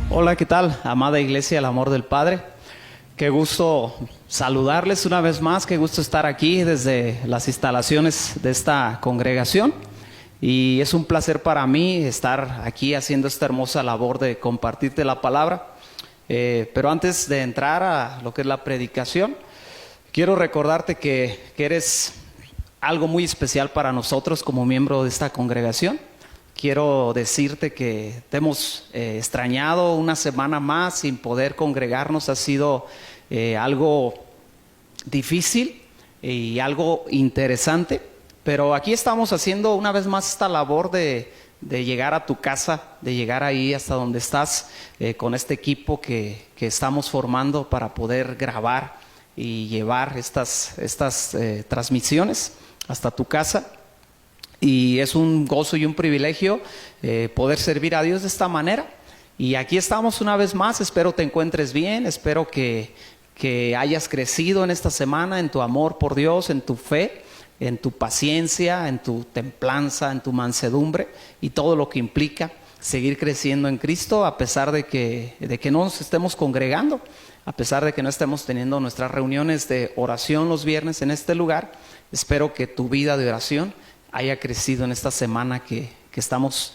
Hola, ¿qué tal? Amada Iglesia, el amor del Padre. Qué gusto saludarles una vez más, qué gusto estar aquí desde las instalaciones de esta congregación. Y es un placer para mí estar aquí haciendo esta hermosa labor de compartirte la palabra. Pero antes de entrar a lo que es la predicación, quiero recordarte que eres algo muy especial para nosotros como miembro de esta congregación. Quiero decirte que te hemos extrañado una semana más sin poder congregarnos. Ha sido algo difícil y algo interesante, pero aquí estamos haciendo una vez más esta labor de llegar a tu casa, de llegar ahí hasta donde estás, con este equipo que estamos formando para poder grabar y llevar estas transmisiones hasta tu casa. Y es un gozo y un privilegio poder servir a Dios de esta manera. Y aquí estamos una vez más. Espero te encuentres bien, espero que hayas crecido en esta semana en tu amor por Dios, en tu fe, en tu paciencia, en tu templanza, en tu mansedumbre y todo lo que implica seguir creciendo en Cristo, a pesar de que no nos estemos congregando, a pesar de que no estemos teniendo nuestras reuniones de oración los viernes en este lugar. Espero que tu vida de oración haya crecido en esta semana que estamos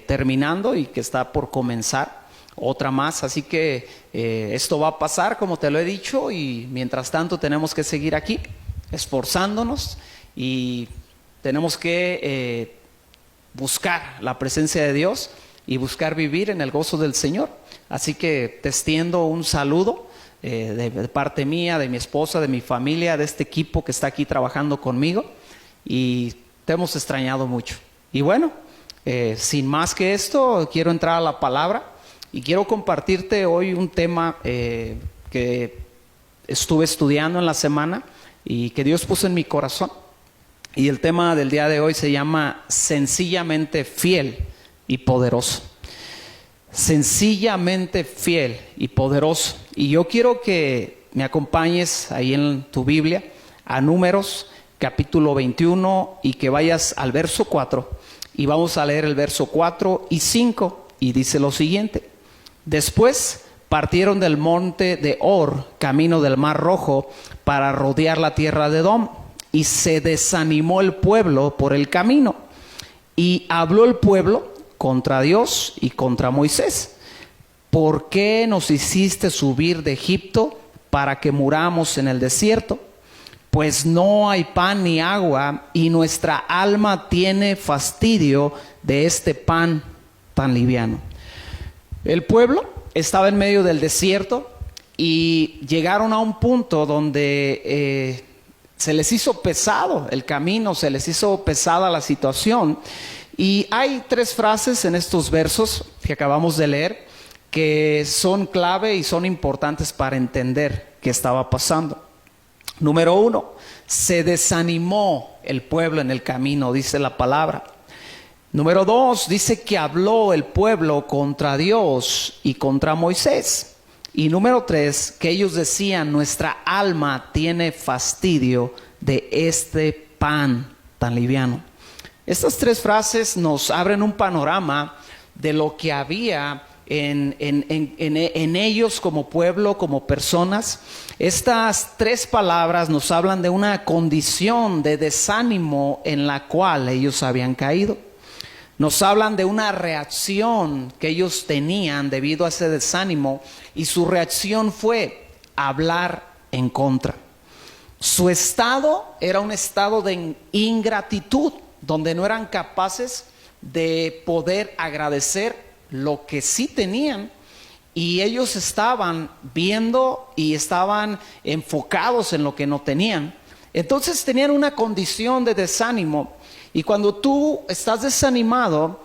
terminando y que está por comenzar otra más. Así que esto va a pasar, como te lo he dicho, y mientras tanto tenemos que seguir aquí esforzándonos y tenemos que buscar la presencia de Dios y buscar vivir en el gozo del Señor. Así que te extiendo un saludo de parte mía, de mi esposa, de mi familia, de este equipo que está aquí trabajando conmigo, y te hemos extrañado mucho. Y bueno, sin más que esto, quiero entrar a la palabra y quiero compartirte hoy un tema que estuve estudiando en la semana y que Dios puso en mi corazón. Y el tema del día de hoy se llama sencillamente fiel y poderoso. Sencillamente fiel y poderoso. Y yo quiero que me acompañes ahí en tu Biblia a Números capítulo 21 y que vayas al verso 4 y vamos a leer el verso 4 y 5 y dice lo siguiente: después partieron del monte de Hor, camino del mar Rojo, para rodear la tierra de Edom, y se desanimó el pueblo por el camino, y habló el pueblo contra Dios y contra Moisés: ¿por qué nos hiciste subir de Egipto para que muramos en el desierto? Pues no hay pan ni agua, y nuestra alma tiene fastidio de este pan tan liviano. El pueblo estaba en medio del desierto y llegaron a un punto donde se les hizo pesado el camino, se les hizo pesada la situación. Y hay tres frases en estos versos que acabamos de leer que son clave y son importantes para entender qué estaba pasando. Número 1, se desanimó el pueblo en el camino, dice la palabra. Número 2, dice que habló el pueblo contra Dios y contra Moisés. Y número 3, que ellos decían: nuestra alma tiene fastidio de este pan tan liviano. Estas tres frases nos abren un panorama de lo que había en ellos como pueblo, como personas. Estas tres palabras nos hablan de una condición de desánimo en la cual ellos habían caído. Nos hablan de una reacción que ellos tenían debido a ese desánimo, y su reacción fue hablar en contra. Su estado era un estado de ingratitud, donde no eran capaces de poder agradecer lo que sí tenían, y ellos estaban viendo y estaban enfocados en lo que no tenían. Entonces tenían una condición de desánimo, y cuando tú estás desanimado,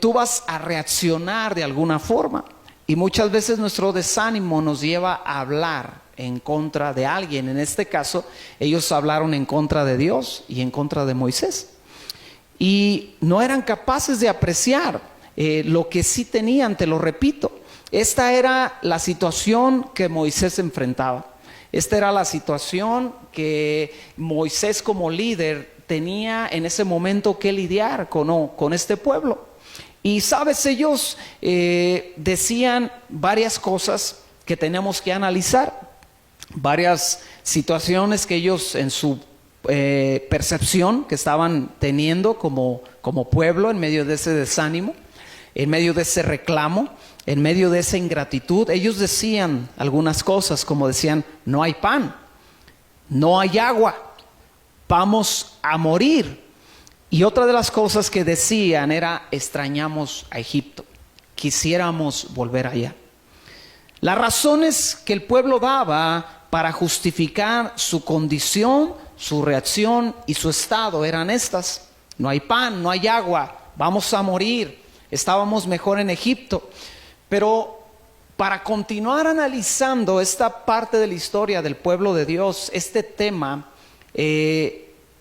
tú vas a reaccionar de alguna forma, y muchas veces nuestro desánimo nos lleva a hablar en contra de alguien. En este caso, ellos hablaron en contra de Dios y en contra de Moisés, y no eran capaces de apreciar lo que sí tenían. Te lo repito, esta era la situación que Moisés enfrentaba. Esta era la situación que Moisés como líder tenía en ese momento que lidiar con este pueblo. Y sabes, ellos decían varias cosas que tenemos que analizar, varias situaciones que ellos en su percepción que estaban teniendo como pueblo en medio de ese desánimo, en medio de ese reclamo, en medio de esa ingratitud. Ellos decían algunas cosas, como decían: no hay pan, no hay agua, vamos a morir. Y otra de las cosas que decían era: extrañamos a Egipto, quisiéramos volver allá. Las razones que el pueblo daba para justificar su condición, su reacción y su estado eran estas: no hay pan, no hay agua, vamos a morir, estábamos mejor en Egipto. Pero para continuar analizando esta parte de la historia del pueblo de Dios, este tema,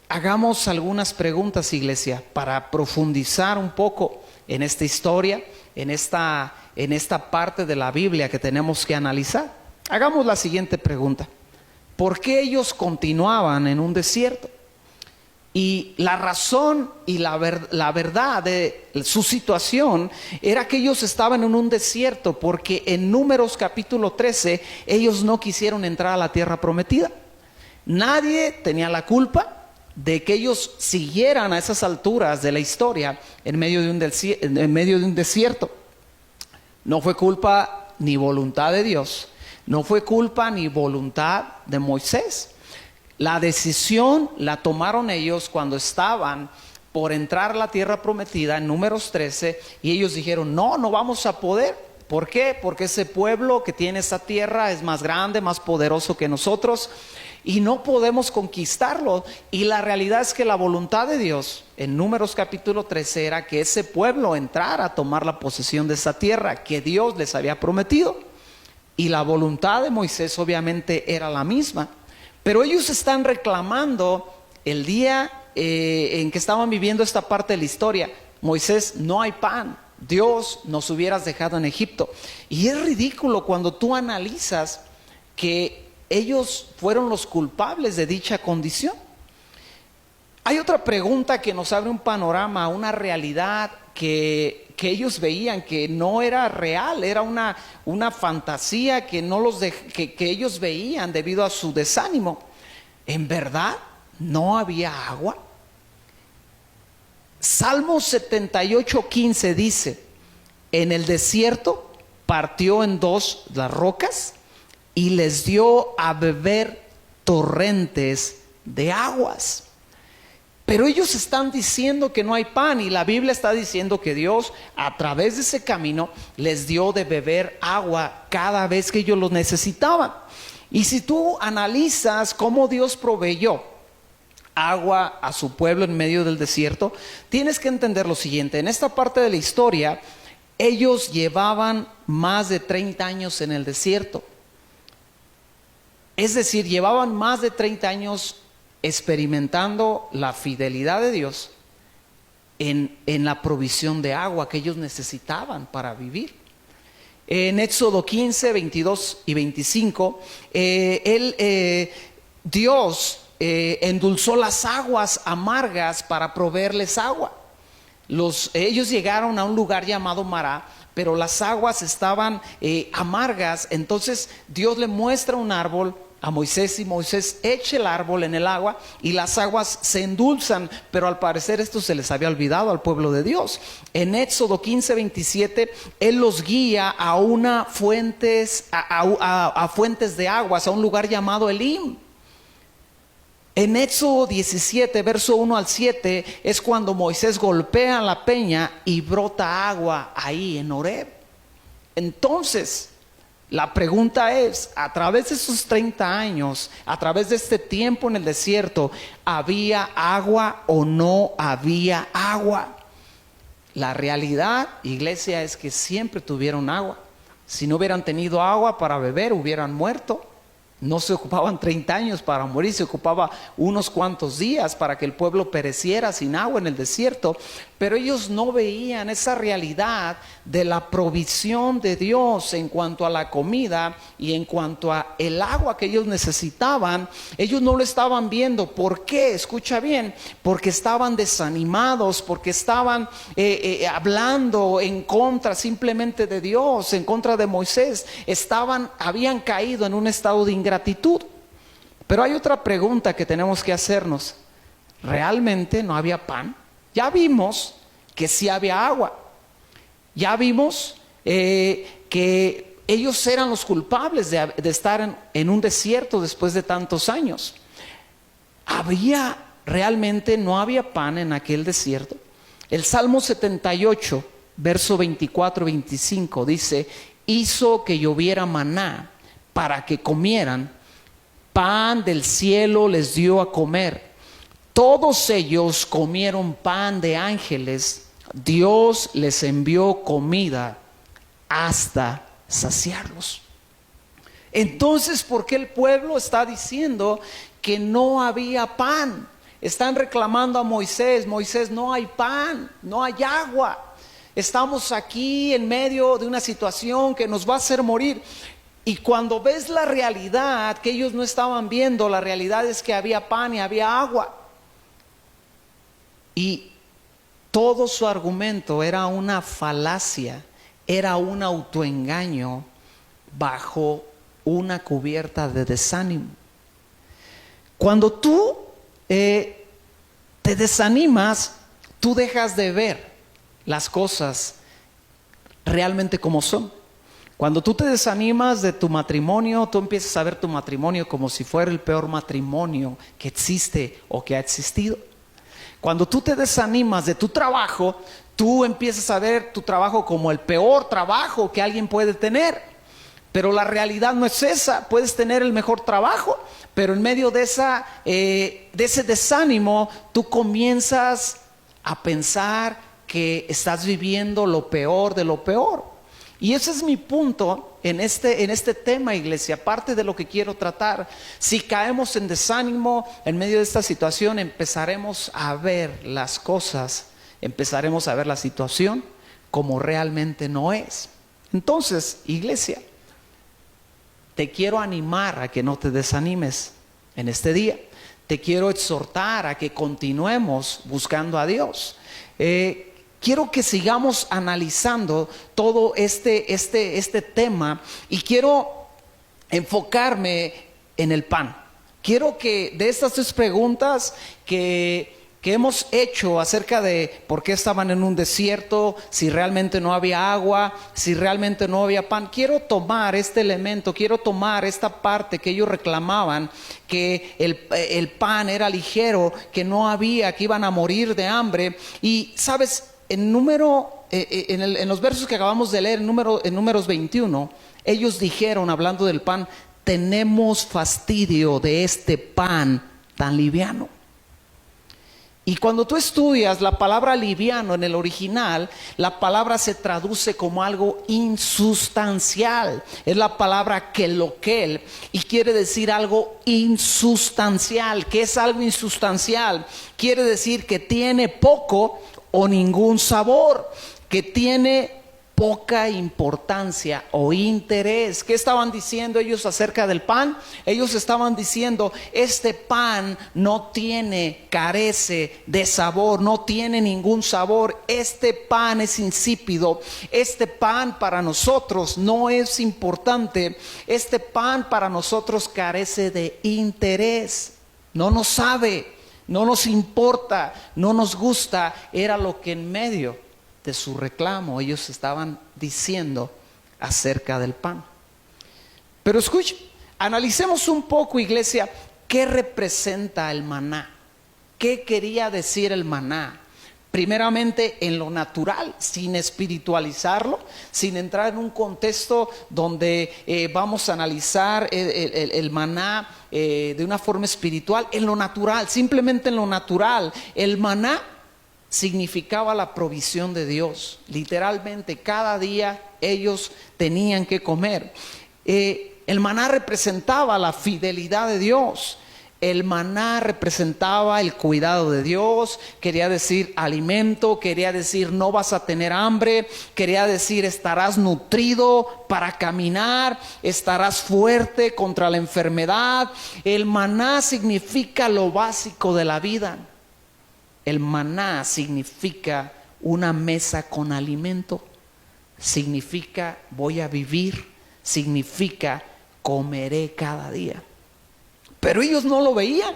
hagamos algunas preguntas, iglesia, para profundizar un poco en esta historia, en esta parte de la Biblia que tenemos que analizar. Hagamos la siguiente pregunta: ¿por qué ellos continuaban en un desierto? Y la razón y la verdad de su situación era que ellos estaban en un desierto porque en Números capítulo 13 ellos no quisieron entrar a la tierra prometida. Nadie tenía la culpa de que ellos siguieran a esas alturas de la historia en medio de un desierto. No fue culpa ni voluntad de Dios, no fue culpa ni voluntad de Moisés. La decisión la tomaron ellos cuando estaban por entrar a la tierra prometida en Números 13, y ellos dijeron: no vamos a poder. ¿Por qué? Porque ese pueblo que tiene esa tierra es más grande, más poderoso que nosotros, y no podemos conquistarlo. Y la realidad es que la voluntad de Dios en Números capítulo 13 era que ese pueblo entrara a tomar la posesión de esa tierra que Dios les había prometido. Y la voluntad de Moisés obviamente era la misma. Pero ellos están reclamando el día en que estaban viviendo esta parte de la historia: Moisés, no hay pan, Dios, nos hubieras dejado en Egipto. Y es ridículo cuando tú analizas que ellos fueron los culpables de dicha condición. Hay otra pregunta que nos abre un panorama, una realidad que ellos veían que no era real, era una fantasía que ellos veían debido a su desánimo. ¿En verdad no había agua? Salmo 78:15 dice: en el desierto partió en dos las rocas y les dio a beber torrentes de aguas. Pero ellos están diciendo que no hay pan, y la Biblia está diciendo que Dios a través de ese camino les dio de beber agua cada vez que ellos lo necesitaban. Y si tú analizas cómo Dios proveyó agua a su pueblo en medio del desierto, tienes que entender lo siguiente: en esta parte de la historia ellos llevaban más de 30 años en el desierto. Es decir, llevaban más de 30 años experimentando la fidelidad de Dios en la provisión de agua que ellos necesitaban para vivir. En Éxodo 15, 22 y 25, Dios endulzó las aguas amargas para proveerles agua. Ellos llegaron a un lugar llamado Mará, pero las aguas estaban amargas. Entonces Dios le muestra un árbol a Moisés, y Moisés echa el árbol en el agua y las aguas se endulzan, pero al parecer esto se les había olvidado al pueblo de Dios. En Éxodo 15, 27, Él los guía a fuentes de aguas, a un lugar llamado Elim. En Éxodo 17, verso 1 al 7, es cuando Moisés golpea la peña y brota agua ahí en Horeb. Entonces, la pregunta es: a través de esos 30 años, a través de este tiempo en el desierto, ¿había agua o no había agua? La realidad, iglesia, es que siempre tuvieron agua. Si no hubieran tenido agua para beber, hubieran muerto. No se ocupaban 30 años para morir, se ocupaba unos cuantos días para que el pueblo pereciera sin agua en el desierto. Pero ellos no veían esa realidad de la provisión de Dios en cuanto a la comida y en cuanto a el agua que ellos necesitaban. Ellos no lo estaban viendo. ¿Por qué? Escucha bien, porque estaban desanimados, porque estaban hablando en contra simplemente de Dios, en contra de Moisés. Habían caído en un estado de ingratitud. Pero hay otra pregunta que tenemos que hacernos. ¿Realmente no había pan? Ya vimos que sí había agua. Ya vimos que ellos eran los culpables de estar en un desierto después de tantos años. ¿Realmente no había pan en aquel desierto? El Salmo 78, verso 24-25 dice: hizo que lloviera maná para que comieran, pan del cielo les dio a comer. Todos ellos comieron pan de ángeles, Dios les envió comida hasta saciarlos. Entonces, ¿por qué el pueblo está diciendo que no había pan? Están reclamando a Moisés: Moisés, no hay pan, no hay agua. Estamos aquí en medio de una situación que nos va a hacer morir. Y cuando ves la realidad que ellos no estaban viendo, la realidad es que había pan y había agua. Y todo su argumento era una falacia, era un autoengaño bajo una cubierta de desánimo. Cuando tú te desanimas, tú dejas de ver las cosas realmente como son. Cuando tú te desanimas de tu matrimonio, tú empiezas a ver tu matrimonio como si fuera el peor matrimonio que existe o que ha existido. Cuando tú te desanimas de tu trabajo, tú empiezas a ver tu trabajo como el peor trabajo que alguien puede tener. Pero la realidad no es esa. Puedes tener el mejor trabajo, pero en medio de ese desánimo, tú comienzas a pensar que estás viviendo lo peor de lo peor. Y ese es mi punto en este tema, iglesia. Parte de lo que quiero tratar. Si caemos en desánimo en medio de esta situación, empezaremos a ver las cosas, empezaremos a ver la situación como realmente no es. Entonces, iglesia, te quiero animar a que no te desanimes en este día. Te quiero exhortar a que continuemos buscando a Dios. Quiero que sigamos analizando todo este tema y quiero enfocarme en el pan. Quiero que de estas 3 preguntas que hemos hecho acerca de por qué estaban en un desierto, si realmente no había agua, si realmente no había pan, quiero tomar este elemento, quiero tomar esta parte que ellos reclamaban, que el pan era ligero, que no había, que iban a morir de hambre. Y sabes, en los versos que acabamos de leer, en Números 21, ellos dijeron, hablando del pan: tenemos fastidio de este pan tan liviano. Y cuando tú estudias la palabra liviano en el original, la palabra se traduce como algo insustancial. Es la palabra kelokel y quiere decir algo insustancial. ¿Qué es algo insustancial? Quiere decir que tiene poco o ningún sabor, que tiene poca importancia o interés. ¿Qué estaban diciendo ellos acerca del pan? Ellos estaban diciendo: este pan carece de sabor, no tiene ningún sabor, este pan es insípido, este pan para nosotros no es importante, este pan para nosotros carece de interés, no nos sabe, no nos importa, no nos gusta. Era lo que en medio de su reclamo ellos estaban diciendo acerca del pan. Pero escuchen, analicemos un poco, iglesia, qué representa el maná. ¿Qué quería decir el maná? Primeramente en lo natural, sin espiritualizarlo, sin entrar en un contexto donde vamos a analizar el maná de una forma espiritual. En lo natural, simplemente en lo natural, el maná significaba la provisión de Dios. Literalmente cada día ellos tenían que comer. el maná representaba la fidelidad de Dios. El maná representaba el cuidado de Dios, quería decir alimento, quería decir no vas a tener hambre, quería decir estarás nutrido para caminar, estarás fuerte contra la enfermedad. El maná significa lo básico de la vida. El maná significa una mesa con alimento, significa voy a vivir, significa comeré cada día. Pero ellos no lo veían.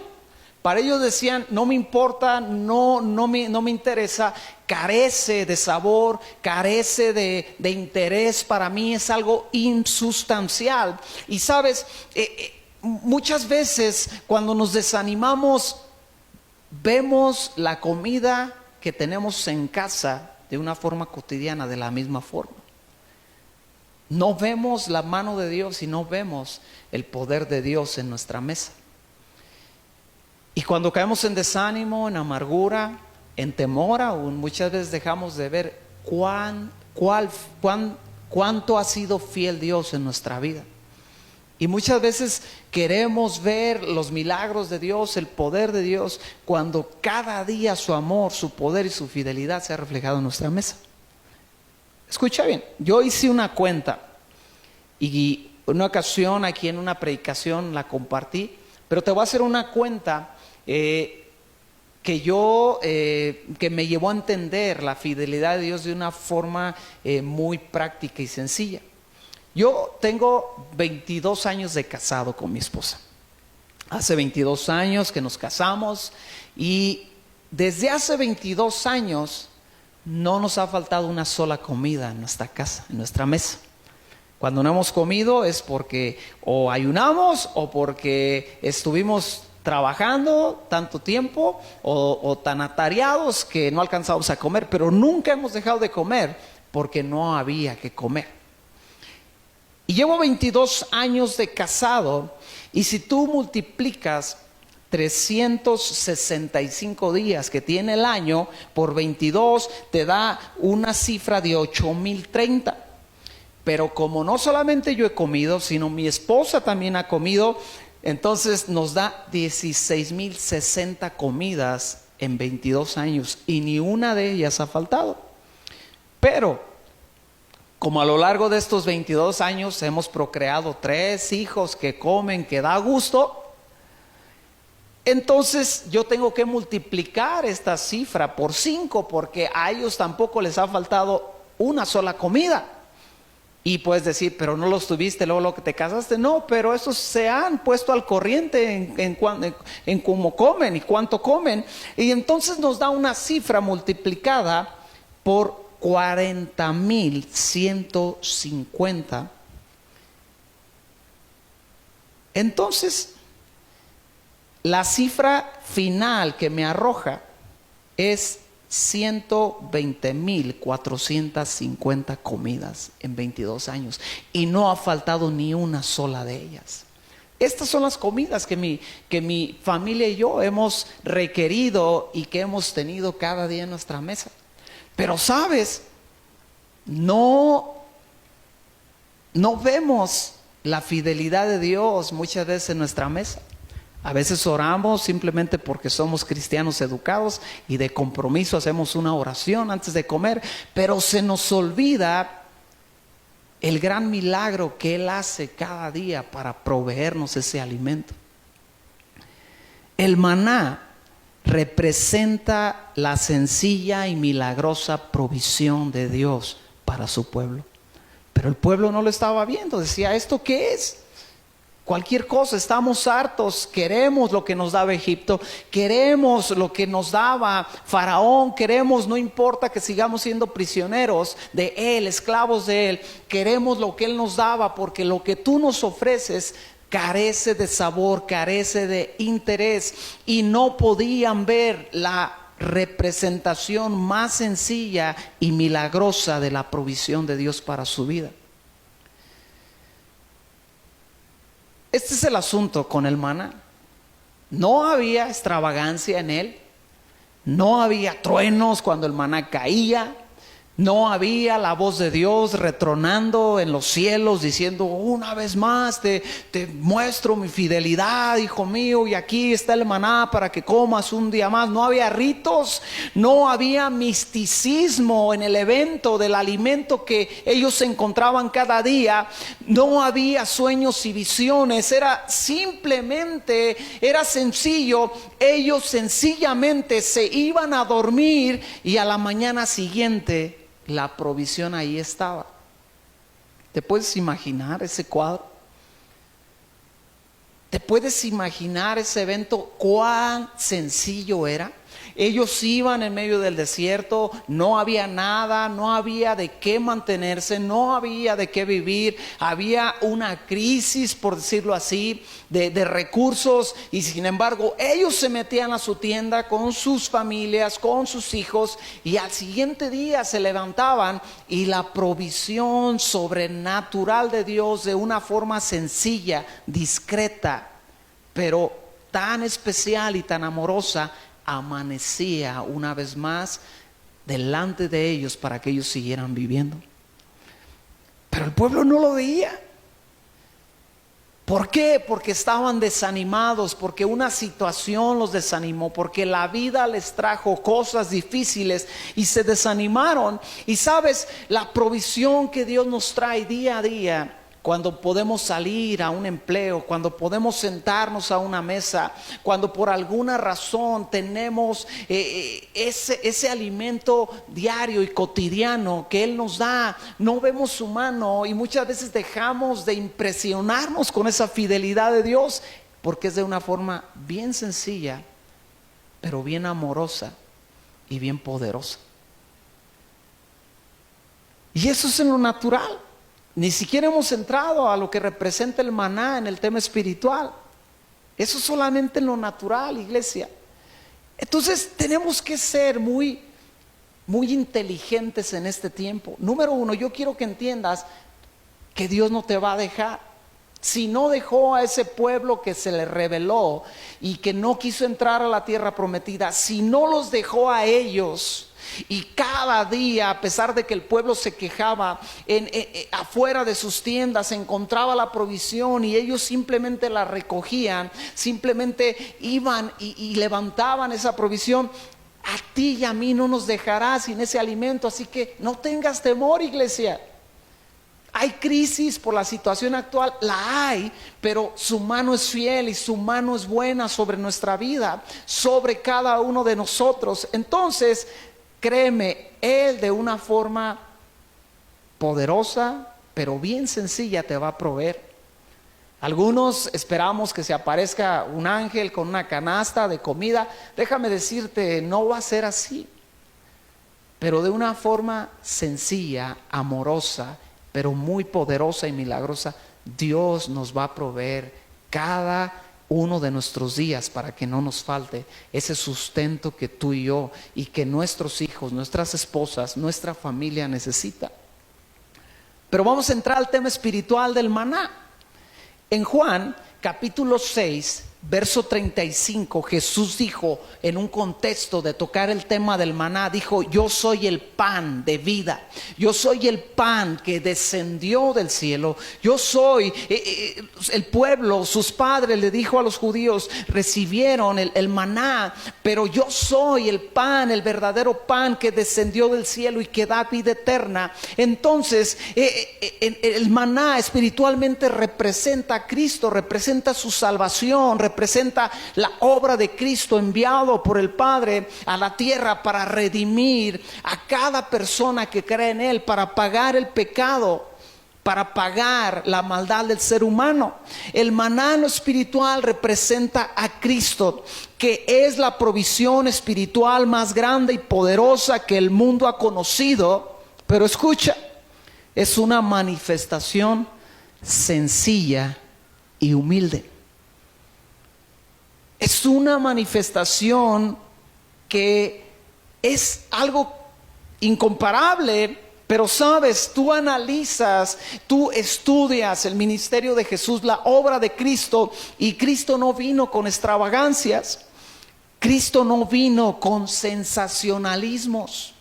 Para ellos decían, no me importa, no me interesa, carece de sabor, carece de interés, para mí es algo insustancial. Y sabes, muchas veces cuando nos desanimamos, vemos la comida que tenemos en casa de una forma cotidiana, de la misma forma. No vemos la mano de Dios y no vemos el poder de Dios en nuestra mesa. Y cuando caemos en desánimo, en amargura, en temor aún, muchas veces dejamos de ver cuánto ha sido fiel Dios en nuestra vida. Y muchas veces queremos ver los milagros de Dios, el poder de Dios, cuando cada día su amor, su poder y su fidelidad se ha reflejado en nuestra mesa. Escucha bien, yo hice una cuenta y en una ocasión aquí en una predicación la compartí, pero te voy a hacer una cuenta que me llevó a entender la fidelidad de Dios de una forma muy práctica y sencilla. Yo tengo 22 años de casado con mi esposa. Hace 22 años que nos casamos y desde hace 22 años no nos ha faltado una sola comida en nuestra casa, en nuestra mesa. Cuando no hemos comido es porque o ayunamos o porque estuvimos trabajando tanto tiempo o tan atareados que no alcanzamos a comer, pero nunca hemos dejado de comer porque no había que comer. Y llevo 22 años de casado y si tú multiplicas 365 días que tiene el año por 22 te da una cifra de 8,030. Pero como no solamente yo he comido, sino mi esposa también ha comido, entonces nos da 16,060 comidas en 22 años y ni una de ellas ha faltado. Pero como a lo largo de estos 22 años hemos procreado 3 hijos que comen, que da gusto, entonces yo tengo que multiplicar esta cifra por 5 porque a ellos tampoco les ha faltado una sola comida. Y puedes decir, pero no los tuviste luego lo que te casaste. No, pero esos se han puesto al corriente en cómo comen y cuánto comen. Y entonces nos da una cifra multiplicada por 40,150. Entonces, la cifra final que me arroja es 120,450 comidas en 22 años y no ha faltado ni una sola de ellas. Estas son las comidas que mi familia y yo hemos requerido y que hemos tenido cada día en nuestra mesa. Pero sabes, no vemos la fidelidad de Dios muchas veces en nuestra mesa. A veces oramos simplemente porque somos cristianos educados y de compromiso hacemos una oración antes de comer, pero se nos olvida el gran milagro que Él hace cada día para proveernos ese alimento. El maná representa la sencilla y milagrosa provisión de Dios para su pueblo. Pero el pueblo no lo estaba viendo, decía, ¿esto qué es? Cualquier cosa, estamos hartos, queremos lo que nos daba Egipto, queremos lo que nos daba Faraón, queremos, no importa que sigamos siendo prisioneros de él, esclavos de él, queremos lo que él nos daba porque lo que tú nos ofreces carece de sabor, carece de interés y no podían ver la representación más sencilla y milagrosa de la provisión de Dios para su vida. Este es el asunto con el maná. No había extravagancia en él, no había truenos cuando el maná caía, No había la voz de Dios retronando en los cielos diciendo: una vez más te muestro mi fidelidad, hijo mío, y aquí está el maná para que comas un día más. No había ritos, no había misticismo en el evento del alimento que ellos se encontraban cada día. No había sueños y visiones, era sencillo. Ellos sencillamente se iban a dormir y a la mañana siguiente la provisión ahí estaba. ¿Te puedes imaginar ese cuadro? ¿Te puedes imaginar ese evento? ¿Cuán sencillo era? Ellos iban en medio del desierto, no había nada, no había de qué mantenerse, no había de qué vivir, había una crisis, por decirlo así, de recursos, y sin embargo ellos se metían a su tienda con sus familias, con sus hijos, y al siguiente día se levantaban y la provisión sobrenatural de Dios, de una forma sencilla, discreta, pero tan especial y tan amorosa, amanecía una vez más delante de ellos para que ellos siguieran viviendo. Pero el pueblo no lo veía. ¿Por qué? Porque estaban desanimados, porque una situación los desanimó, porque la vida les trajo cosas difíciles y se desanimaron. Y sabes, la provisión que Dios nos trae día a día, cuando podemos salir a un empleo, cuando podemos sentarnos a una mesa, cuando por alguna razón tenemos ese alimento diario y cotidiano que Él nos da, no vemos su mano y muchas veces dejamos de impresionarnos con esa fidelidad de Dios, porque es de una forma bien sencilla, pero bien amorosa y bien poderosa. Y eso es en lo natural. Ni siquiera hemos entrado a lo que representa el maná en el tema espiritual. Eso solamente en lo natural, iglesia. Entonces tenemos que ser muy inteligentes en este tiempo. Número uno, yo quiero que entiendas que Dios no te va a dejar. Si no dejó a ese pueblo que se le rebeló y que no quiso entrar a la tierra prometida, si no los dejó a ellos, y cada día, a pesar de que el pueblo se quejaba, afuera de sus tiendas se encontraba la provisión y ellos simplemente la recogían, simplemente iban y levantaban esa provisión. A ti y a mí no nos dejará sin ese alimento, así que no tengas temor, iglesia. Hay crisis por la situación actual, la hay, pero su mano es fiel y su mano es buena sobre nuestra vida, sobre cada uno de nosotros. Entonces, créeme, Él de una forma poderosa, pero bien sencilla, te va a proveer. Algunos esperamos que se aparezca un ángel con una canasta de comida. Déjame decirte, no va a ser así, pero de una forma sencilla, amorosa, pero muy poderosa y milagrosa, Dios nos va a proveer cada uno de nuestros días para que no nos falte ese sustento que tú y yo y que nuestros hijos, nuestras esposas, nuestra familia necesita. Pero vamos a entrar al tema espiritual del maná. En Juan capítulo 6, verso 35, Jesús dijo, en un contexto de tocar el tema del maná, dijo: yo soy el pan de vida, yo soy el pan que descendió del cielo, yo soy el pueblo. Sus padres, le dijo a los judíos, recibieron el maná, pero yo soy el pan, el verdadero pan que descendió del cielo y que da vida eterna. Entonces el maná espiritualmente representa a Cristo, representa su salvación, representa la obra de Cristo enviado por el Padre a la tierra para redimir a cada persona que cree en Él, para pagar el pecado, para pagar la maldad del ser humano. El maná espiritual representa a Cristo, que es la provisión espiritual más grande y poderosa que el mundo ha conocido. Pero escucha, es una manifestación sencilla y humilde. Es una manifestación que es algo incomparable, pero sabes, tú analizas, tú estudias el ministerio de Jesús, la obra de Cristo, y Cristo no vino con extravagancias, Cristo no vino con sensacionalismos,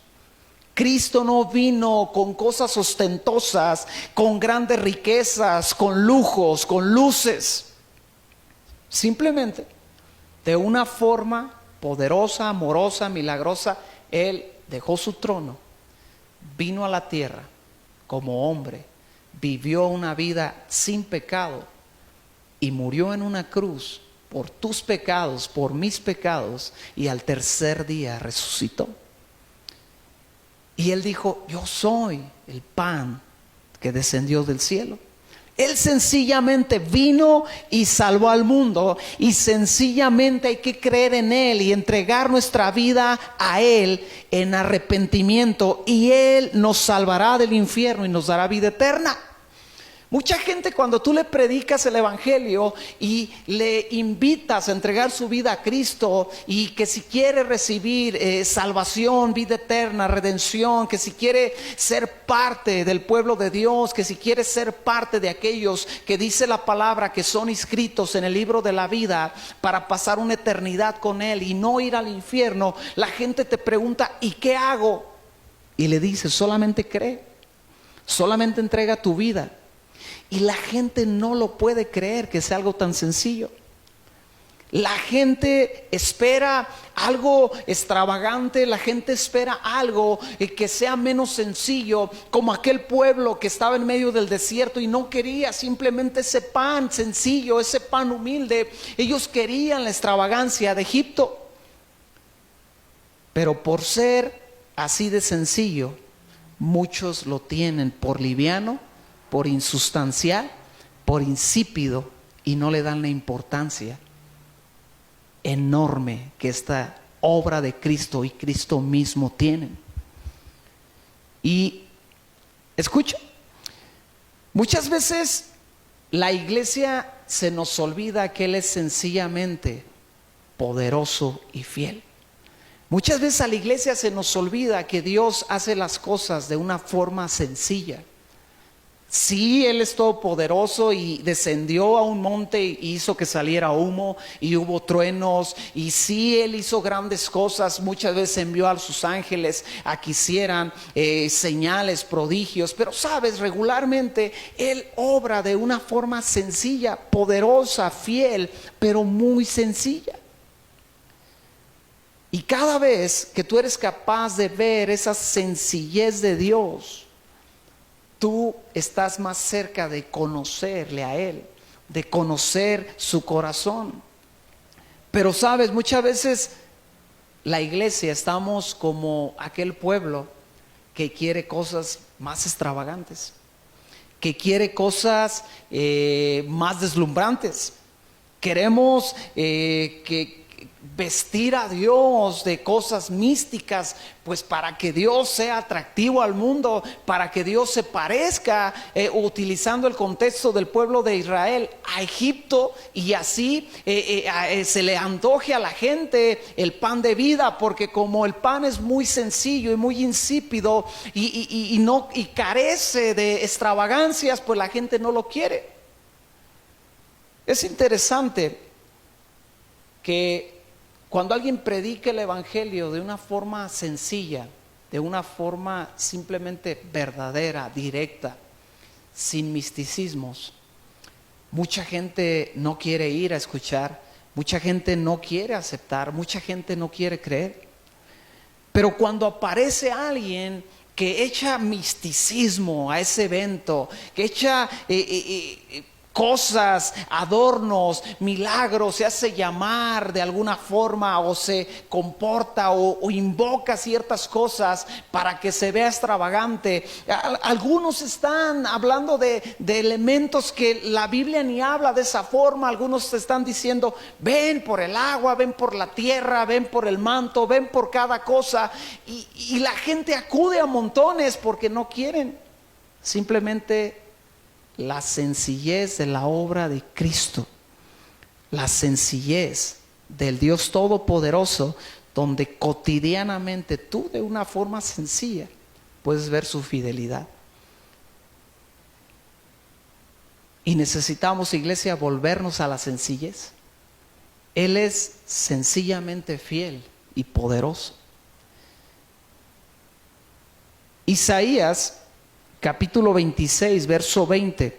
Cristo no vino con cosas ostentosas, con grandes riquezas, con lujos, con luces. Simplemente, de una forma poderosa, amorosa, milagrosa, Él dejó su trono, vino a la tierra como hombre, vivió una vida sin pecado y murió en una cruz por tus pecados, por mis pecados, y al tercer día resucitó. Y Él dijo: yo soy el pan que descendió del cielo. Él sencillamente vino y salvó al mundo, y sencillamente hay que creer en Él y entregar nuestra vida a Él en arrepentimiento, y Él nos salvará del infierno y nos dará vida eterna. Mucha gente, cuando tú le predicas el evangelio y le invitas a entregar su vida a Cristo, y que si quiere recibir salvación, vida eterna, redención, que si quiere ser parte del pueblo de Dios, que si quiere ser parte de aquellos que dice la palabra que son inscritos en el libro de la vida para pasar una eternidad con Él y no ir al infierno, la gente te pregunta: ¿y qué hago? Y le dices: solamente cree, solamente entrega tu vida. Y la gente no lo puede creer que sea algo tan sencillo. La gente espera algo extravagante, la gente espera algo que sea menos sencillo, como aquel pueblo que estaba en medio del desierto y no quería simplemente ese pan sencillo, ese pan humilde. Ellos querían la extravagancia de Egipto. Pero por ser así de sencillo, muchos lo tienen por liviano, por insustancial, por insípido, y no le dan la importancia enorme que esta obra de Cristo y Cristo mismo tienen. Y escucha, muchas veces la iglesia se nos olvida que Él es sencillamente poderoso y fiel. Muchas veces a la iglesia se nos olvida que Dios hace las cosas de una forma sencilla. Sí, Él es todopoderoso y descendió a un monte y hizo que saliera humo y hubo truenos. Y sí, Él hizo grandes cosas. Muchas veces envió a sus ángeles a que hicieran señales, prodigios. Pero sabes, regularmente Él obra de una forma sencilla, poderosa, fiel, pero muy sencilla. Y cada vez que tú eres capaz de ver esa sencillez de Dios, tú estás más cerca de conocerle a Él, de conocer su corazón. Pero sabes, muchas veces la iglesia estamos como aquel pueblo que quiere cosas más extravagantes, que quiere cosas más deslumbrantes. Queremos que vestir a Dios de cosas místicas, pues para que Dios sea atractivo al mundo, para que Dios se parezca, utilizando el contexto del pueblo de Israel, a Egipto, y así se le antoje a la gente el pan de vida, porque como el pan es muy sencillo y muy insípido y carece de extravagancias, pues la gente no lo quiere. Es interesante que cuando alguien predica el evangelio de una forma sencilla, de una forma simplemente verdadera, directa, sin misticismos, mucha gente no quiere ir a escuchar, mucha gente no quiere aceptar, mucha gente no quiere creer. Pero cuando aparece alguien que echa misticismo a ese evento, que echa cosas, adornos, milagros, se hace llamar de alguna forma, o se comporta o invoca ciertas cosas para que se vea extravagante. Algunos están hablando de elementos que la Biblia ni habla de esa forma. Algunos están diciendo: ven por el agua, ven por la tierra, ven por el manto, ven por cada cosa, y la gente acude a montones porque no quieren simplemente la sencillez de la obra de Cristo, la sencillez del Dios Todopoderoso, donde cotidianamente tú, de una forma sencilla, puedes ver su fidelidad. Y necesitamos, iglesia, volvernos a la sencillez. Él es sencillamente fiel y poderoso. Isaías, capítulo 26, verso 20,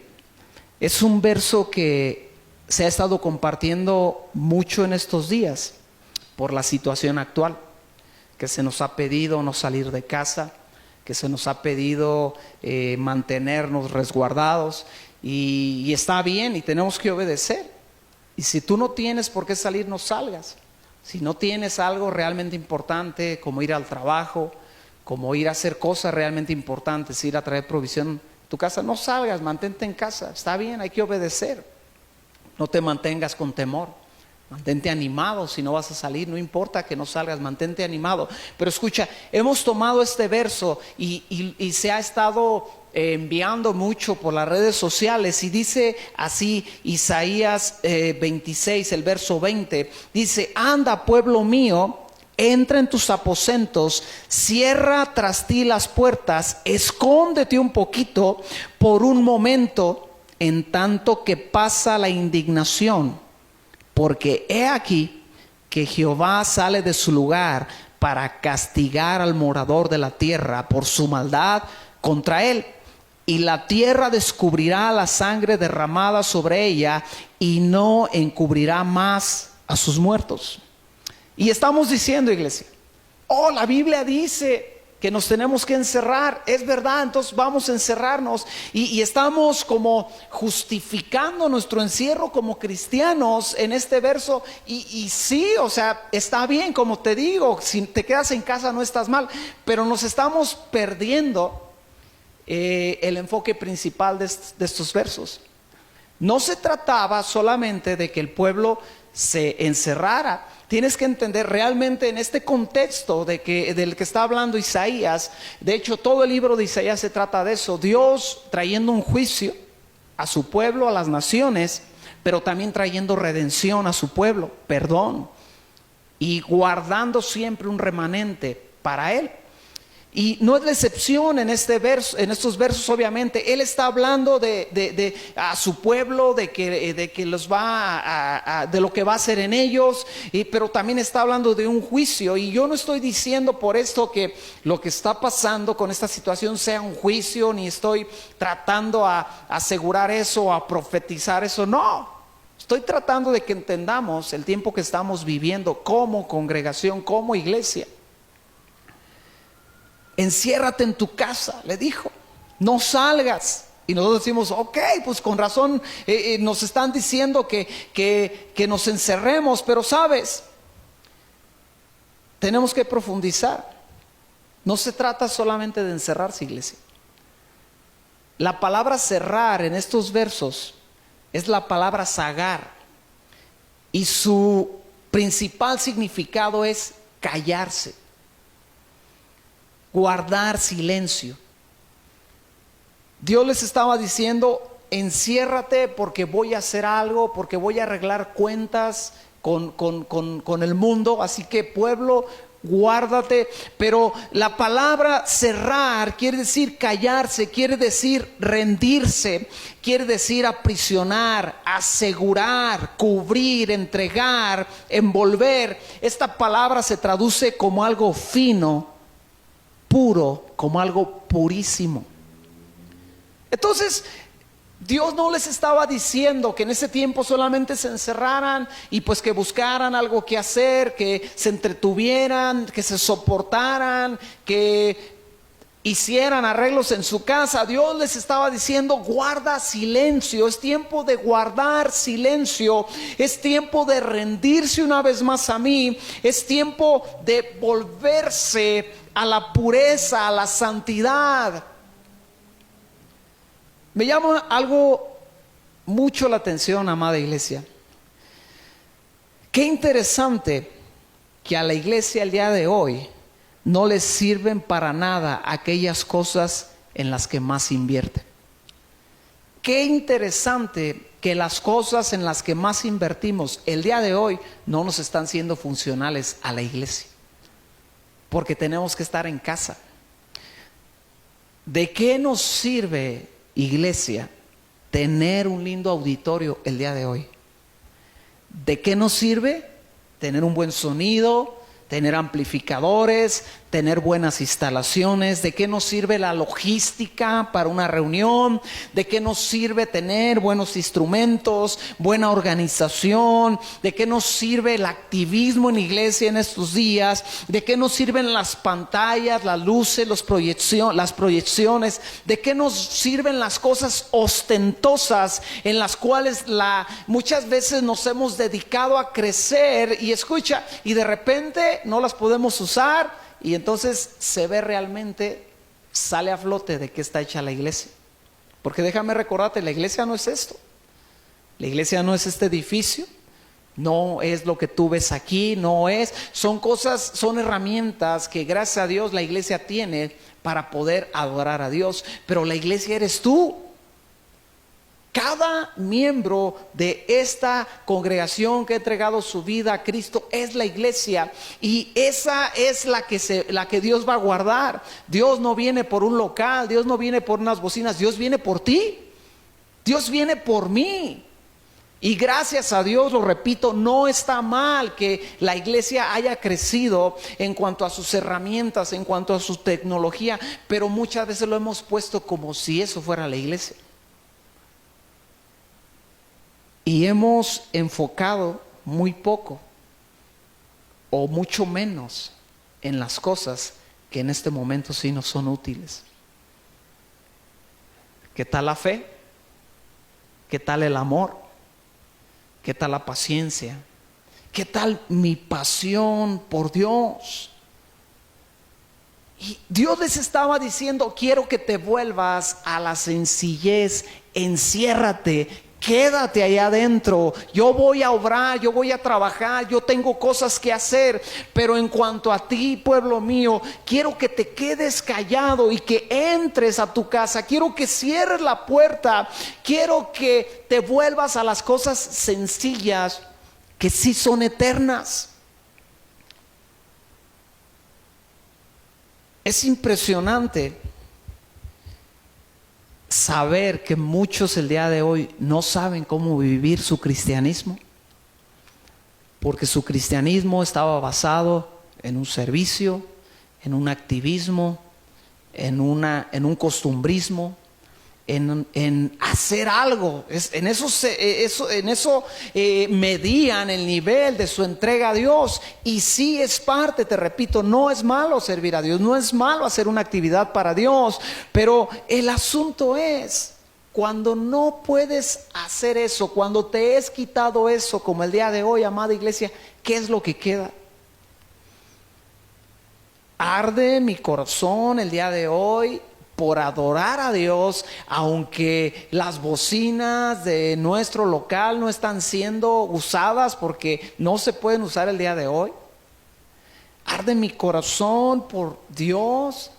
es un verso que se ha estado compartiendo mucho en estos días por la situación actual, que se nos ha pedido no salir de casa, que se nos ha pedido mantenernos resguardados, y está bien y tenemos que obedecer. Y si tú no tienes por qué salir, no salgas. Si no tienes algo realmente importante, como ir al trabajo, como ir a hacer cosas realmente importantes, ir a traer provisión a tu casa, no salgas, mantente en casa. Está bien, hay que obedecer. No te mantengas con temor. Mantente animado. Si no vas a salir, no importa que no salgas, mantente animado. Pero escucha, hemos tomado este verso y se ha estado enviando mucho por las redes sociales, y dice así Isaías 26, el verso 20, dice: anda, pueblo mío, entra en tus aposentos, cierra tras ti las puertas, escóndete un poquito por un momento, en tanto que pasa la indignación, porque he aquí que Jehová sale de su lugar para castigar al morador de la tierra por su maldad contra él. Y la tierra descubrirá la sangre derramada sobre ella y no encubrirá más a sus muertos. Y estamos diciendo, iglesia, oh, la Biblia dice que nos tenemos que encerrar. Es verdad, entonces vamos a encerrarnos. Y estamos como justificando nuestro encierro como cristianos en este verso. Y sí, o sea, está bien, como te digo, si te quedas en casa no estás mal. Pero nos estamos perdiendo el enfoque principal de estos versos. No se trataba solamente de que el pueblo se encerrara. Tienes que entender realmente en este contexto del que está hablando Isaías. De hecho, todo el libro de Isaías se trata de eso. Dios trayendo un juicio a su pueblo, a las naciones, pero también trayendo redención a su pueblo, perdón, y guardando siempre un remanente para él. Y no es la excepción en este verso, en estos versos. Obviamente él está hablando a su pueblo, de que los va de lo que va a hacer en ellos, pero también está hablando de un juicio. Y yo no estoy diciendo por esto que lo que está pasando con esta situación sea un juicio, ni estoy tratando a asegurar eso, a profetizar eso. No, estoy tratando de que entendamos el tiempo que estamos viviendo como congregación, como iglesia. Enciérrate en tu casa, le dijo, no salgas. Y nosotros decimos, ok, pues con razón nos están diciendo que nos encerremos. Pero sabes, tenemos que profundizar. No se trata solamente de encerrarse, iglesia. La palabra cerrar en estos versos es la palabra sagar, y su principal significado es callarse, guardar silencio. Dios les estaba diciendo: enciérrate porque voy a hacer algo, porque voy a arreglar cuentas con el mundo. Así que, pueblo, guárdate. Pero la palabra cerrar quiere decir callarse, quiere decir rendirse, quiere decir aprisionar, asegurar, cubrir, entregar, envolver. Esta palabra se traduce como algo fino, puro, como algo purísimo. Entonces, Dios no les estaba diciendo que en ese tiempo solamente se encerraran y pues que buscaran algo que hacer, que se entretuvieran, que se soportaran, que hicieran arreglos en su casa. Dios les estaba diciendo: guarda silencio. Es tiempo de guardar silencio. Es tiempo de rendirse una vez más a mí. Es tiempo de volverse a la pureza, a la santidad. Me llama algo mucho la atención, amada iglesia. Qué interesante que a la iglesia el día de hoy no les sirven para nada aquellas cosas en las que más invierte. Qué interesante que las cosas en las que más invertimos el día de hoy no nos están siendo funcionales a la iglesia, porque tenemos que estar en casa. ¿De qué nos sirve, iglesia, tener un lindo auditorio el día de hoy? ¿De qué nos sirve tener un buen sonido, tener amplificadores, tener buenas instalaciones? ¿De qué nos sirve la logística para una reunión? ¿De qué nos sirve tener buenos instrumentos, buena organización? ¿De qué nos sirve el activismo en la iglesia en estos días? ¿De qué nos sirven las pantallas, las luces, las proyecciones? ¿De qué nos sirven las cosas ostentosas en las cuales muchas veces nos hemos dedicado a crecer y escucha, y de repente no las podemos usar? Y entonces se ve realmente, sale a flote de qué está hecha la iglesia. Porque déjame recordarte, la iglesia no es esto. La iglesia no es este edificio, no es lo que tú ves aquí, son cosas, son herramientas que gracias a Dios la iglesia tiene para poder adorar a Dios. Pero la iglesia eres tú. Cada miembro de esta congregación que ha entregado su vida a Cristo es la iglesia, y esa es la que Dios va a guardar. Dios no viene por un local, Dios no viene por unas bocinas, Dios viene por ti, Dios viene por mí. Y gracias a Dios, lo repito, no está mal que la iglesia haya crecido en cuanto a sus herramientas, en cuanto a su tecnología, pero muchas veces lo hemos puesto como si eso fuera la iglesia. Y hemos enfocado muy poco o mucho menos en las cosas que en este momento sí nos son útiles. ¿Qué tal la fe? ¿Qué tal el amor? ¿Qué tal la paciencia? ¿Qué tal mi pasión por Dios? Y Dios les estaba diciendo: quiero que te vuelvas a la sencillez, enciérrate, quédate allá adentro, yo voy a obrar, yo voy a trabajar, yo tengo cosas que hacer, pero en cuanto a ti, pueblo mío, quiero que te quedes callado y que entres a tu casa, quiero que cierres la puerta, quiero que te vuelvas a las cosas sencillas que sí son eternas. Es impresionante saber que muchos el día de hoy no saben cómo vivir su cristianismo, porque su cristianismo estaba basado en un servicio, en un activismo, en un costumbrismo, en hacer algo. En eso medían el nivel de su entrega a Dios. Y sí es parte, te repito, no es malo servir a Dios, no es malo hacer una actividad para Dios, pero el asunto es cuando no puedes hacer eso, cuando te es quitado eso, como el día de hoy, amada iglesia, ¿qué es lo que queda? Arde mi corazón el día de hoy por adorar a Dios, aunque las bocinas de nuestro local no están siendo usadas porque no se pueden usar el día de hoy. Arde mi corazón por Dios,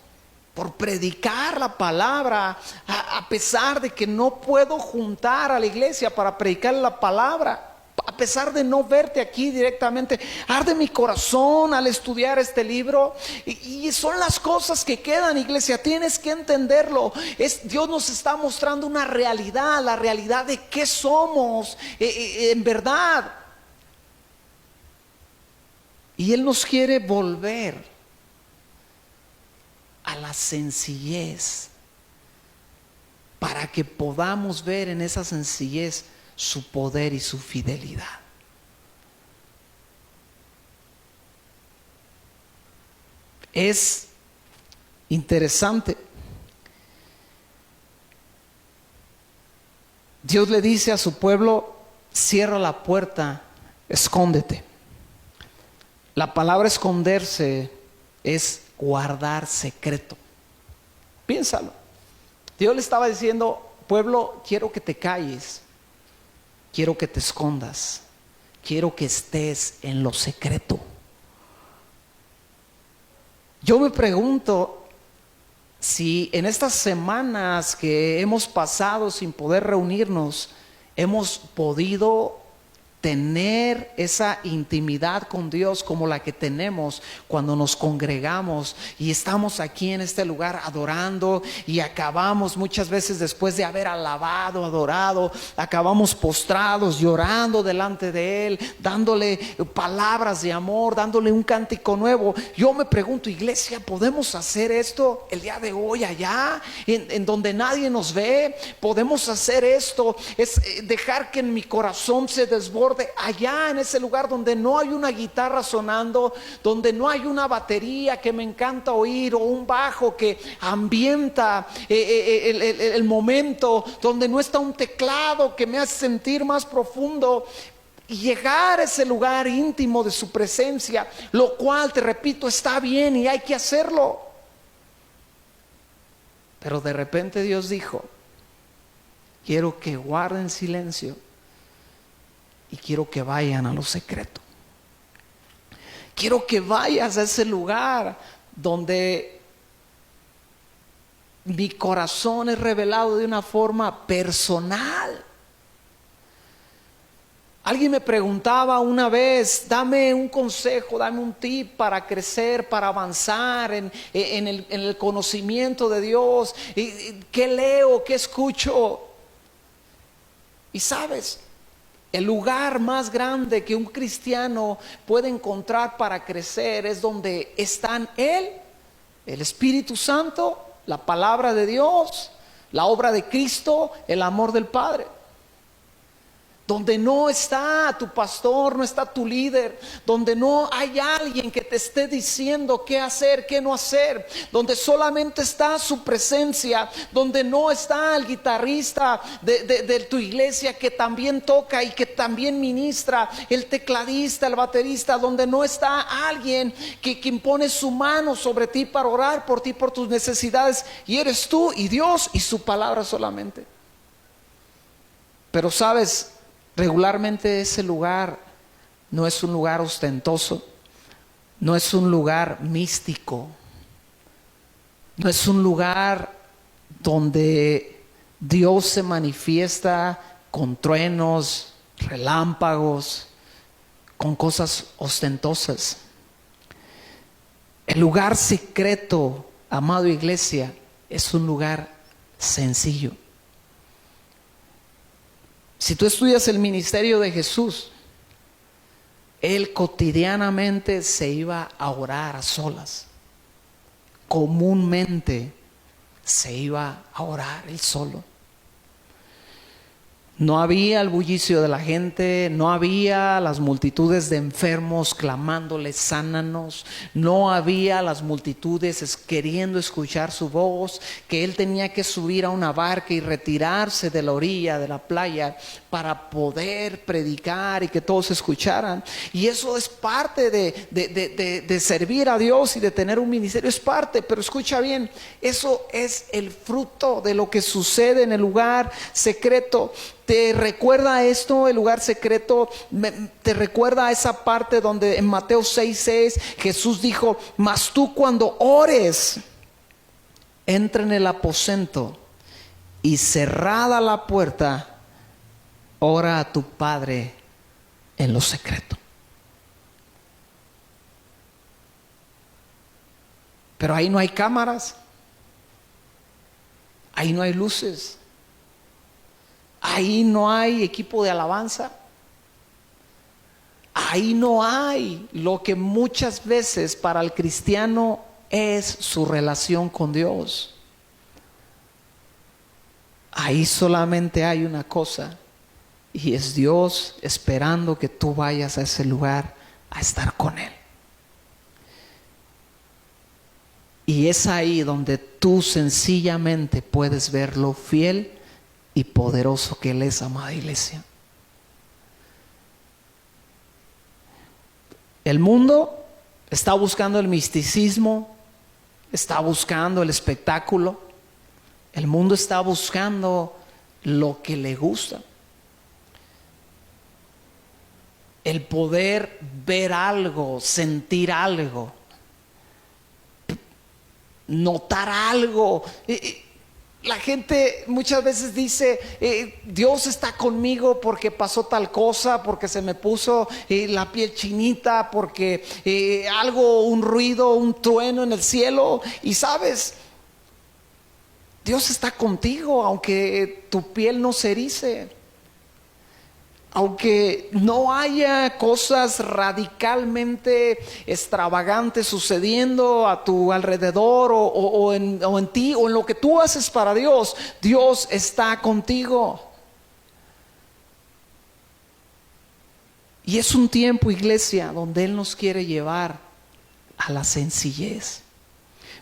por predicar la palabra, a pesar de que no puedo juntar a la iglesia para predicar la palabra. A pesar de no verte aquí directamente, arde mi corazón al estudiar este libro. Y son las cosas que quedan, iglesia. Tienes que entenderlo. Dios nos está mostrando una realidad, la realidad de qué somos en verdad. Y Él nos quiere volver a la sencillez, para que podamos ver en esa sencillez su poder y su fidelidad. Es interesante. Dios le dice a su pueblo: cierra la puerta, escóndete. La palabra esconderse es guardar secreto. Piénsalo. Dios le estaba diciendo: pueblo, quiero que te calles, quiero que te escondas, quiero que estés en lo secreto. Yo me pregunto si en estas semanas que hemos pasado sin poder reunirnos, hemos podido tener esa intimidad con Dios como la que tenemos cuando nos congregamos y estamos aquí en este lugar adorando, y acabamos muchas veces, después de haber alabado, adorado, acabamos postrados, llorando delante de Él, dándole palabras de amor, dándole un cántico nuevo. Yo me pregunto, iglesia, ¿podemos hacer esto el día de hoy allá en donde nadie nos ve? ¿Podemos hacer esto? Es dejar que en mi corazón se desborde allá en ese lugar donde no hay una guitarra sonando, donde no hay una batería que me encanta oír, o un bajo que ambienta el momento, donde no está un teclado que me hace sentir más profundo, y llegar a ese lugar íntimo de su presencia, lo cual, te repito, está bien y hay que hacerlo. Pero de repente Dios dijo: quiero que guarden silencio y quiero que vayan a lo secreto. Quiero que vayas a ese lugar donde mi corazón es revelado de una forma personal. Alguien me preguntaba una vez: dame un consejo, dame un tip para crecer, para avanzar en el conocimiento de Dios. ¿Qué leo? ¿Qué escucho? Y sabes, el lugar más grande que un cristiano puede encontrar para crecer es donde están Él, el Espíritu Santo, la palabra de Dios, la obra de Cristo, el amor del Padre. Donde no está tu pastor, no está tu líder, donde no hay alguien que te esté diciendo qué hacer, qué no hacer, donde solamente está su presencia, donde no está el guitarrista de tu iglesia que también toca y que también ministra, el tecladista, el baterista, donde no está alguien que impone su mano sobre ti para orar por ti, por tus necesidades, y eres tú y Dios y su palabra solamente. Pero sabes, regularmente ese lugar no es un lugar ostentoso, no es un lugar místico, no es un lugar donde Dios se manifiesta con truenos, relámpagos, con cosas ostentosas. El lugar secreto, amado iglesia, es un lugar sencillo. Si tú estudias el ministerio de Jesús, Él cotidianamente se iba a orar a solas. Comúnmente se iba a orar Él solo. No había el bullicio de la gente, no había las multitudes de enfermos clamándole sánanos, no había las multitudes queriendo escuchar su voz, que Él tenía que subir a una barca y retirarse de la orilla de la playa para poder predicar y que todos escucharan. Y eso es parte de servir a Dios y de tener un ministerio, es parte, pero escucha bien, eso es el fruto de lo que sucede en el lugar secreto. ¿Te recuerda esto, el lugar secreto? ¿Te recuerda a esa parte donde en Mateo 6:6 Jesús dijo: mas tú cuando ores, entra en el aposento y cerrada la puerta, ora a tu Padre en lo secreto? Pero ahí no hay cámaras, ahí no hay luces, ahí no hay equipo de alabanza, ahí no hay lo que muchas veces para el cristiano es su relación con Dios. Ahí solamente hay una cosa, y es Dios esperando que tú vayas a ese lugar a estar con Él. Y es ahí donde tú sencillamente puedes ver lo fiel y poderoso que Él es, amada iglesia. El mundo está buscando el misticismo, está buscando el espectáculo, el mundo está buscando lo que le gusta. El poder ver algo, sentir algo, notar algo. La gente muchas veces dice, Dios está conmigo porque pasó tal cosa, porque se me puso la piel chinita, porque algo, un ruido, un trueno en el cielo. Y sabes, Dios está contigo aunque tu piel no se erice, aunque no haya cosas radicalmente extravagantes sucediendo a tu alrededor o en ti o en lo que tú haces para Dios. Dios está contigo. Y es un tiempo, iglesia, donde Él nos quiere llevar a la sencillez.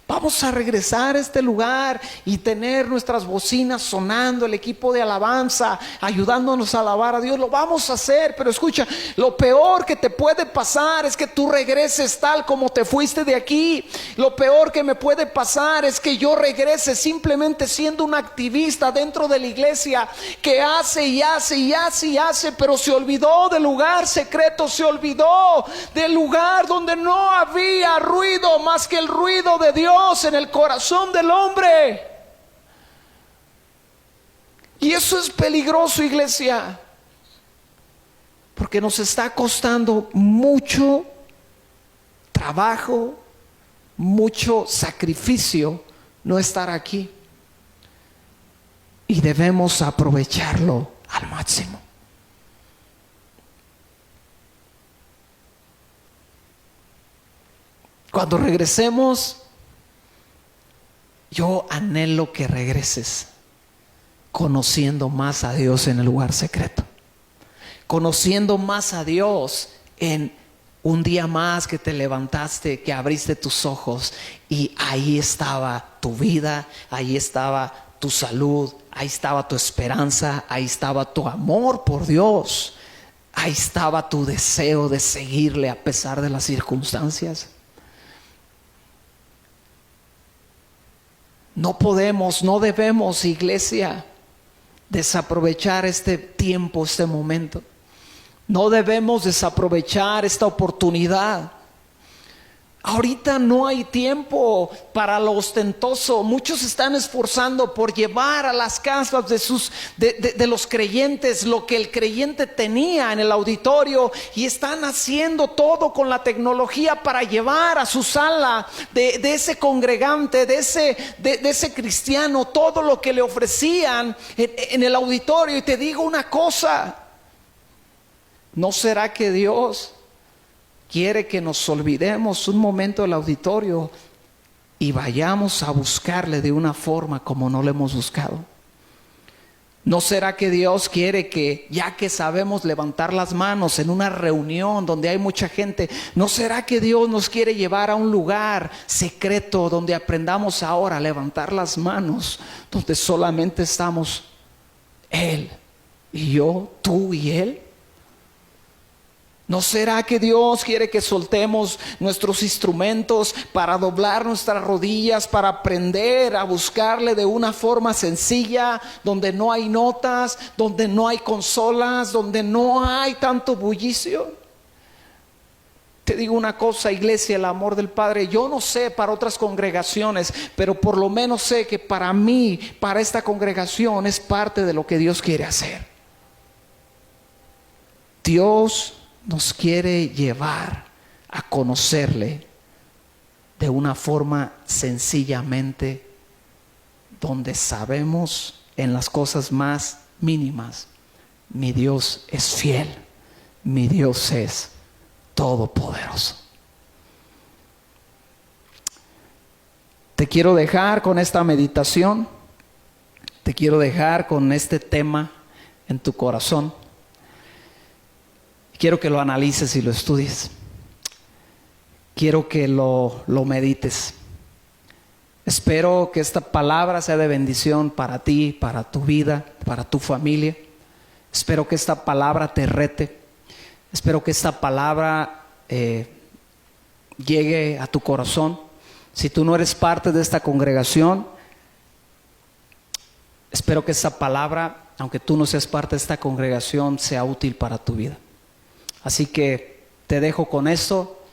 Vamos a regresar a este lugar y tener nuestras bocinas sonando, el equipo de alabanza ayudándonos a alabar a Dios. Lo vamos a hacer, pero escucha, lo peor que te puede pasar es que tú regreses tal como te fuiste de aquí. Lo peor que me puede pasar es que yo regrese simplemente siendo un activista dentro de la iglesia que hace y hace y hace y hace, pero se olvidó del lugar secreto, se olvidó del lugar donde no había ruido más que el ruido de Dios en el corazón del hombre. Y eso es peligroso, iglesia, porque nos está costando mucho trabajo, mucho sacrificio no estar aquí, y debemos aprovecharlo al máximo. Cuando regresemos, yo anhelo que regreses conociendo más a Dios en el lugar secreto, conociendo más a Dios en un día más que te levantaste, que abriste tus ojos y ahí estaba tu vida, ahí estaba tu salud, ahí estaba tu esperanza, ahí estaba tu amor por Dios, ahí estaba tu deseo de seguirle a pesar de las circunstancias. No podemos, no debemos, iglesia, desaprovechar este tiempo, este momento. No debemos desaprovechar esta oportunidad. Ahorita no hay tiempo para lo ostentoso. Muchos se están esforzando por llevar a las casas de los creyentes lo que el creyente tenía en el auditorio, y están haciendo todo con la tecnología para llevar a su sala de ese congregante, de ese cristiano, todo lo que le ofrecían en el auditorio. Y te digo una cosa, ¿no será que Dios quiere que nos olvidemos un momento del auditorio y vayamos a buscarle de una forma como no le hemos buscado? ¿No será que Dios quiere que, ya que sabemos levantar las manos en una reunión donde hay mucha gente, no será que Dios nos quiere llevar a un lugar secreto donde aprendamos ahora a levantar las manos, donde solamente estamos Él y yo, tú y Él? ¿No será que Dios quiere que soltemos nuestros instrumentos para doblar nuestras rodillas, para aprender a buscarle de una forma sencilla, donde no hay notas, donde no hay consolas, donde no hay tanto bullicio? Te digo una cosa, iglesia, el amor del Padre, yo no sé para otras congregaciones, pero por lo menos sé que para mí, para esta congregación, es parte de lo que Dios quiere hacer. Dios nos quiere llevar a conocerle de una forma sencillamente, donde sabemos en las cosas más mínimas, mi Dios es fiel, mi Dios es todopoderoso. Te quiero dejar con esta meditación, te quiero dejar con este tema en tu corazón. Quiero que lo analices y lo estudies. Quiero que lo medites. Espero que esta palabra sea de bendición para ti, para tu vida, para tu familia. Espero que esta palabra te rete. Espero que esta palabra llegue a tu corazón. Si tú no eres parte de esta congregación, espero que esta palabra, aunque tú no seas parte de esta congregación, sea útil para tu vida. Así que te dejo con esto,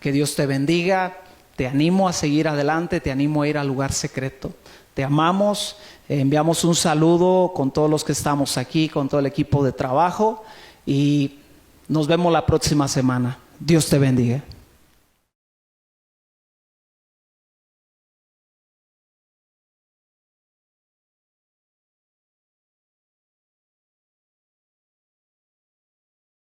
que Dios te bendiga, te animo a seguir adelante, te animo a ir al lugar secreto, Te amamos, enviamos un saludo con todos los que estamos aquí, con todo el equipo de trabajo y nos vemos la próxima semana. Dios te bendiga.